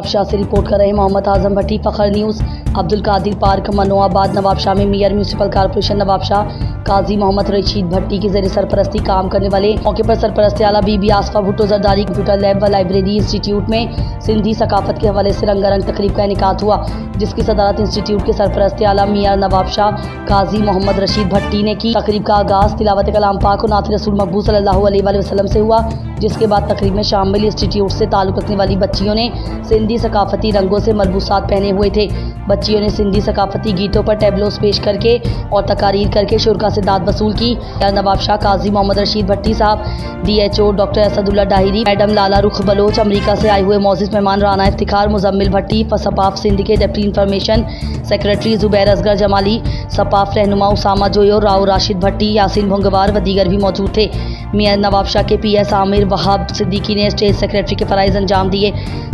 नवाबशाह से रिपोर्ट कर रहे मोहम्मद आजम भट्टी, फ़खर न्यूज़। अब्दुल कादिर पार्क, मनोआबाद, नवाबशाह में मेयर म्यूनसिपल कॉर्पोरेशन नवाबशाह काजी मोहम्मद रशीद भट्टी की ज़रिए सरपरस्ती काम करने वाले मौके पर सरपरस्त आला बीबी आसफा भुट्टो जरदारी कंप्यूटर लैब व लाइब्रेरी इंस्टीट्यूट में सिंधी सकाफत के हवाले से रंगारंग तकरीब का इनेकाद हुआ, जिसकी सदारत इंस्टीट्यूट के सरपरस्त आला मेयर नवाबशाह काजी मोहम्मद रशीद भट्टी ने की। तकरीब का आगाज़ तिलावत कलाम पाक और नात रसूल मकबूल सल्लल्लाहु अलैहि वसल्लम से हुआ, जिसके बाद तकरीब में शामिल इंस्टीट्यूट से ताल्लुक़ रखने वाली बच्चियों ने सिंधी सकाफती रंगों से मलबूसात पहने हुए थे। बच्चियों ने सिंधी सकाफती गीतों पर टैबलोस पेश करके और तकारीर करके शुरका से दाद वसूल की। नवाबशाह काजी मोहम्मद रशीद भट्टी साहब, DHO डॉक्टर असदुल्ला डाहिरी, मैडम लाला रुख बलोच, अमरीका से आए हुए मौजूद मेहमान राना इफ्तिखार, मुजम्मिल भट्टी, सपाफ सिंध के deputy information secretary Zubair Asghar Jamali, सपाफ रहनुमा उसामा जोयो, राव राशिद भट्टी, यासिन भोंगवार व दीगर भी मौजूद थे। मियां नवाबशाह के PS आमिर वहाब सिद्दीकी ने स्टेज सेक्रेटरी के फ़राइज़ अंजाम दिए,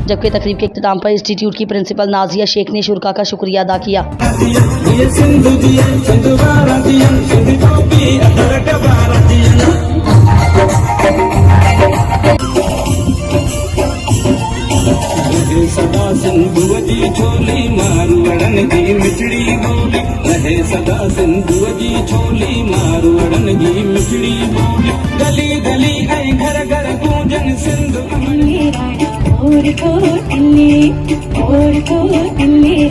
जबकि तकरीब के इख्तिताम पर इंस्टीट्यूट की प्रिंसिपल नाजिया शेख ने शुरका का शुक्रिया अदा किया। सदा सिंधुअ जी छोली मारवड़न जी मिठड़ी बोली, रहे सदा सिंधुअ जी छोली मारवड़न जी मिठड़ी बोली, गली गली ऐं घर घर गूंजन सिंधु और को टिल्ले और को टिल्ले